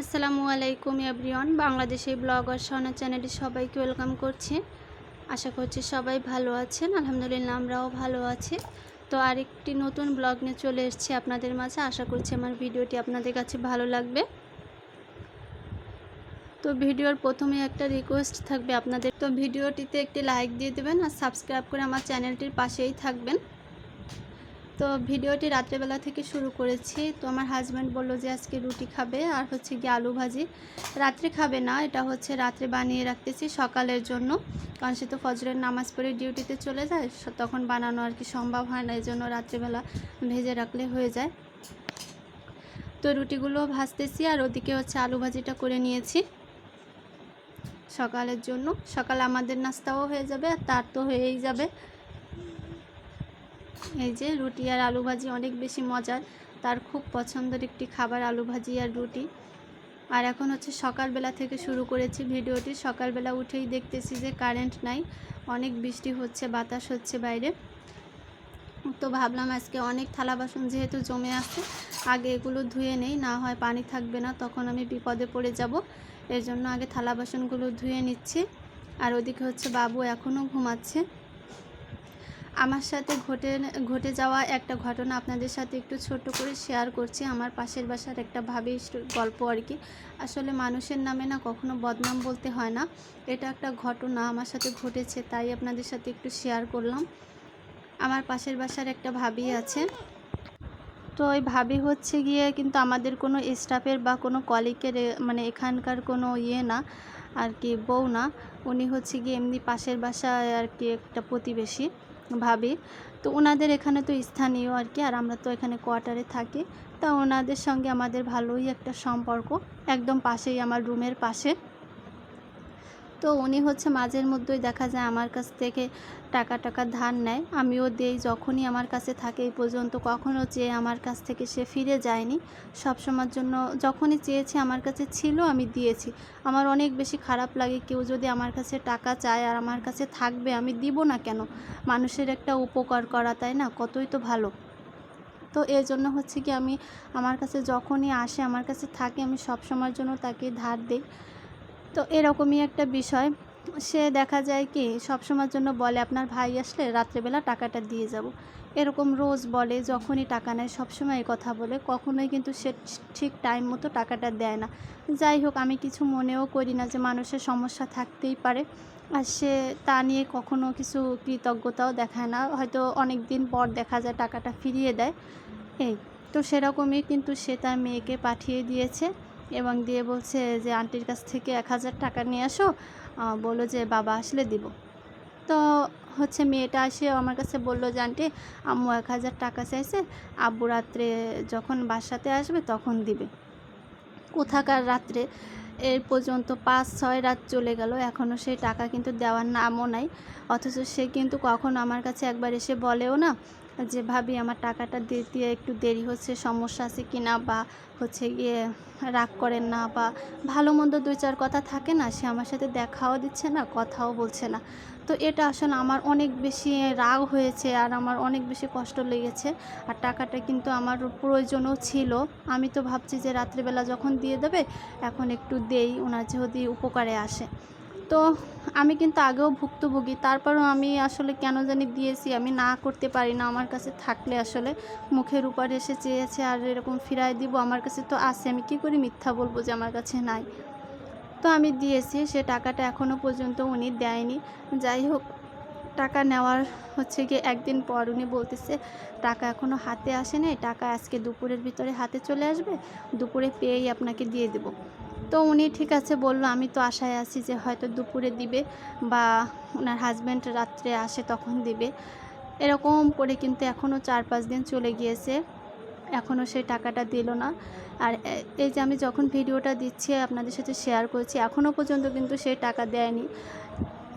আসসালামু আলাইকুম everyone. Bangladeshi blogger সোনা চ্যানেলে সবাইকে ওয়েলকাম করছি। আশা করছি সবাই ভালো আছেন। আলহামদুলিল্লাহ আমরাও ভালো আছি। তো আরেকটি নতুন ব্লগ নিয়ে চলে এসেছি আপনাদের মাঝে। আশা করছি আমার ভিডিওটি আপনাদের কাছে ভালো লাগবে। তো ভিডিওর প্রথমে একটা রিকোয়েস্ট থাকবে আপনাদের, তো ভিডিওটিতে একটি লাইক দিয়ে দেবেন আর সাবস্ক্রাইব করে আমার চ্যানেলটির পাশেই থাকবেন। তো ভিডিওটি রাত্রেবেলা থেকে শুরু করেছি। তো আমার হাজব্যান্ড বলল যে আজকে রুটি খাবে আর হচ্ছে গিয়ে আলু ভাজি। রাত্রে খাবে না, এটা হচ্ছে রাত্রে বানিয়ে রাখতেছি সকালের জন্য, কারণ সে তো ফজরের নামাজ পড়ে ডিউটিতে চলে যায়, তখন বানানো আর কি সম্ভব হয় না, এই জন্য রাত্রেবেলা ভেজে রাখলে হয়ে যায়। তো রুটিগুলো ভাজতেছি আর ওদিকে হচ্ছে আলু ভাজিটা করে নিয়েছি সকালের জন্য। সকালে আমাদের নাস্তাও হয়ে যাবে আর তার তো হয়েই যাবে। এই যে রুটি আর আলু ভাজি অনেক বেশি মজার, তার খুব পছন্দের একটি খাবার আলু ভাজি আর রুটি। আর এখন হচ্ছে সকালবেলা থেকে শুরু করেছি ভিডিওটি। সকালবেলা উঠেই দেখতেছি যে কারেন্ট নাই, অনেক বৃষ্টি হচ্ছে, বাতাস হচ্ছে বাইরে। তো ভাবলাম আজকে অনেক থালা বাসন যেহেতু জমে আছে, আগে এগুলো ধুয়ে নেই, না হয় পানি থাকবে না, তখন আমি বিপদে পড়ে যাব। এর জন্য আগে থালা বাসনগুলো ধুয়ে নিচ্ছি। আর ওদিকে হচ্ছে বাবু এখনও ঘুমাচ্ছে। আমার সাথে ঘটে যাওয়া একটা ঘটনা আপনাদের সাথে একটু ছোট্ট করে শেয়ার করছি। আমার পাশের বাসার একটা ভাবির গল্প আর কি। আসলে মানুষের নামে না কখনো বদনাম বলতে হয় না, এটা একটা ঘটনা আমার সাথে ঘটেছে, তাই আপনাদের সাথে একটু শেয়ার করলাম। আমার পাশের বাসার একটা ভাবি আছে। তো ওই ভাবি হচ্ছে গিয়ে কিন্তু আমাদের কোনো স্টাফের বা কোনো কলিগের মানে এখানকার কোনো না আর কি, বউ না। উনি হচ্ছে গিয়ে এমনি পাশের বাসায় আর কি একটা প্রতিবেশী ভাবি। তো ওনাদের এখানে তো স্থানীয় আর কি, আর আমরা তো এখানে কোয়ার্টারে থাকি। তা ওনাদের সঙ্গে আমাদের ভালোই একটা সম্পর্ক, একদম পাশেই, আমার রুমের পাশে। তো উনি হচ্ছে মাঝের মধ্যেই দেখা যায় আমার কাছ থেকে টাকা ধার নেয়, আমিও দেই। যখনই আমার কাছে থাকে, এই পর্যন্ত কখনও চেয়ে আমার কাছ থেকে সে ফিরে যায়নি। সব সময়ের জন্য যখনই চেয়েছে আমার কাছে ছিল, আমি দিয়েছি। আমার অনেক বেশি খারাপ লাগে কেউ যদি আমার কাছে টাকা চায় আর আমার কাছে থাকবে, আমি দিব না কেন? মানুষের একটা উপকার করা, তাই না? কতই তো ভালো। তো এই জন্য হচ্ছে কি, আমি আমার কাছে যখনই আসে, আমার কাছে থাকে, আমি সব সময়ের জন্য তাকে ধার দিই। তো এরকমই একটা বিষয়। সে দেখা যায় কি সবসময়ের জন্য বলে আপনার ভাই আসলে রাত্রেবেলা টাকাটা দিয়ে যাব, এরকম রোজ বলে। যখনই টাকা নেয় সবসময় এই কথা বলে, কখনোই কিন্তু সে ঠিক টাইম মতো টাকাটা দেয় না। যাই হোক, আমি কিছু মনেও করি না, যে মানুষের সমস্যা থাকতেই পারে, আর সে তা নিয়ে কখনো কিছু কৃতজ্ঞতাও দেখায় না। হয়তো অনেক দিন পর দেখা যায় টাকাটা ফিরিয়ে দেয়। এই তো সেরকমই কিন্তু সে তার মেয়েকে পাঠিয়ে দিয়েছে এবং দিয়ে বলছে যে আন্টির কাছ থেকে 1000 টাকা নিয়ে আসো, বললো যে বাবা আসলে দিব। তো হচ্ছে মেয়েটা এসে আমার কাছে বললো যে আন্টি, আম্মু 1000 টাকা চাইছে, আব্বু রাত্রে যখন বাসাতে আসবে তখন দিবে। কোথাকার রাত্রে, এর পর্যন্ত 5-6 রাত চলে গেল, এখনও সেই টাকা কিন্তু দেওয়ার নামও নাই। অথচ সে কিন্তু কখনো আমার কাছে একবার এসে বলেও না যে ভাবি আমার টাকাটা দিতে একটু দেরি হচ্ছে, সমস্যা আছে কি না, বা হচ্ছে গিয়ে রাগ করেন না, বা ভালো মন্দ 2-4 কথা থাকে না, সে আমার সাথে দেখাও দিচ্ছে না, কথাও বলছে না। তো এটা আসলে আমার অনেক বেশি রাগ হয়েছে আর আমার অনেক বেশি কষ্ট লেগেছে। আর টাকাটা কিন্তু আমার প্রয়োজনও ছিল। আমি তো ভাবছি যে রাত্রিবেলা যখন দিয়ে দেবে, এখন একটু দেই, ওনার যদি উপকারে আসে। তো আমি কিন্তু আগেও ভুক্তভোগী, তারপরেও আমি আসলে কেন জানি দিয়েছি, আমি না করতে পারি না। আমার কাছে থাকলে আসলে মুখের উপর এসে চেয়েছে আর এরকম ফিরায় দিব, আমার কাছে তো আছে, আমি কী করে মিথ্যা বলবো যে আমার কাছে নাই? তো আমি দিয়েছি, সে টাকাটা এখনও পর্যন্ত উনি দেয়নি। যাই হোক, টাকা নেওয়ার হচ্ছে গিয়ে একদিন পর উনি বলতেছে টাকা এখনও হাতে আসেনি, টাকা আজকে দুপুরের ভিতরে হাতে চলে আসবে, দুপুরে পেয়েই আপনাকে দিয়ে দেব। তো উনি ঠিক আছে বলল, আমি তো আশায় আছি যে হয়তো দুপুরে দিবে, বা ওনার হাজব্যান্ড রাত্রে আসে তখন দিবে। এরকম করে কিন্তু এখনও 4-5 দিন চলে গিয়েছে, এখনও সেই টাকাটা দিল না। আর এই যে আমি যখন ভিডিওটা দিচ্ছি আপনাদের সাথে শেয়ার করছি, এখনও পর্যন্ত কিন্তু সে টাকা দেয়নি।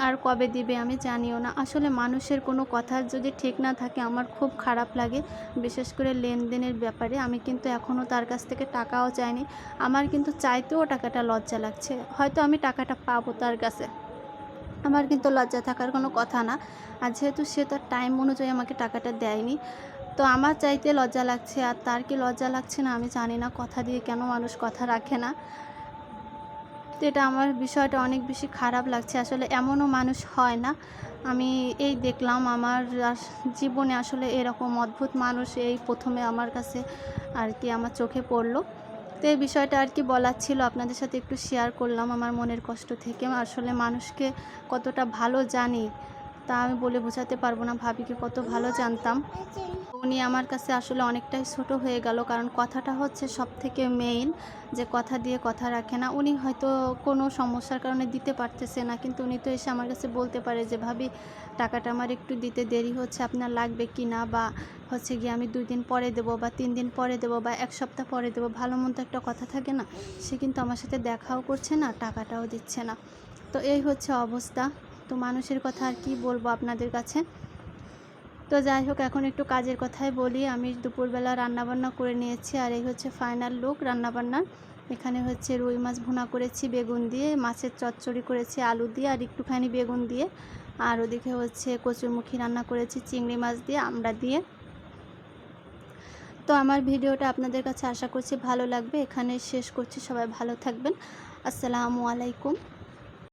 আর কবে দিবে আমি জানিও না। আসলে মানুষের কোনো কথা যদি ঠিক না থাকে আমার খুব খারাপ লাগে, বিশেষ করে লেনদেনের ব্যাপারে। আমি কিন্তু এখনও তার কাছ থেকে টাকাও চাইনি, আমার কিন্তু চাইতেও টাকাটা লজ্জা লাগছে। হয়তো আমি টাকাটা পাবো তার কাছে, আমার কিন্তু লজ্জা থাকার কোনো কথা না। আর যেহেতু সে তার টাইম অনুযায়ী আমাকে টাকাটা দেয়নি, তো আমার চাইতে লজ্জা লাগছে, আর তার কি লজ্জা লাগছে না আমি জানি না। কথা দিয়ে কেন মানুষ কথা রাখে না। তো এটা আমার বিষয়টা অনেক বেশি খারাপ লাগছে। আসলে এমনও মানুষ হয় না। আমি এই দেখলাম আমার জীবনে আসলে এরকম অদ্ভুত মানুষ এই প্রথমে আমার কাছে আর কি আমার চোখে পড়লো। তো এই বিষয়টা আর কি বলার ছিল, আপনাদের সাথে একটু শেয়ার করলাম আমার মনের কষ্ট থেকে। আসলে মানুষকে কতটা ভালো জানি তা আমি বলে বোঝাতে পারবো না। ভাবিকে কত ভালো জানতাম। উনি আমার কাছে আসলে অনেকটাই ছোট হয়ে গেল, কারণ কথাটা হচ্ছে সবথেকে মেইন, যে কথা দিয়ে কথা রাখে না। উনি হয়তো কোনো সমস্যার কারণে দিতে পারতেছে না, কিন্তু উনি তো এসে আমার কাছে বলতে পারে যে ভাবি টাকাটা আমার একটু দিতে দেরি হচ্ছে, আপনার লাগবে কি না, বা হচ্ছে গিয়ে আমি 2 দিন পরে দেবো বা 3 দিন পরে দেবো বা 1 সপ্তাহ পরে দেবো। ভালো মন্দ একটা কথা থাকে না। সে কিন্তু আমার সাথে দেখাও করছে না, টাকাটাও দিচ্ছে না। তো এই হচ্ছে অবস্থা। তো মানুষের কথা আর কি বলবো আপনাদের কাছে। তো যাই হোক, এখন একটু কাজের কথাই বলি। আমি দুপুরবেলা রান্নাবান্না করে নিয়েছি, আর এই হচ্ছে ফাইনাল লুক রান্নাবান্নার। এখানে হচ্ছে রুই মাছ ভুনা করেছি বেগুন দিয়ে, মাছের চচ্চড়ি করেছি আলু দিয়ে আর একটুখানি বেগুন দিয়ে, আর ওদিকে হচ্ছে কচুরমুখী রান্না করেছি চিংড়ি মাছ দিয়ে, আমড়া দিয়ে। তো আমার ভিডিওটা আপনাদের কাছে আশা করছি ভালো লাগবে। এখানে শেষ করছি। সবাই ভালো থাকবেন। আসসালামু আলাইকুম।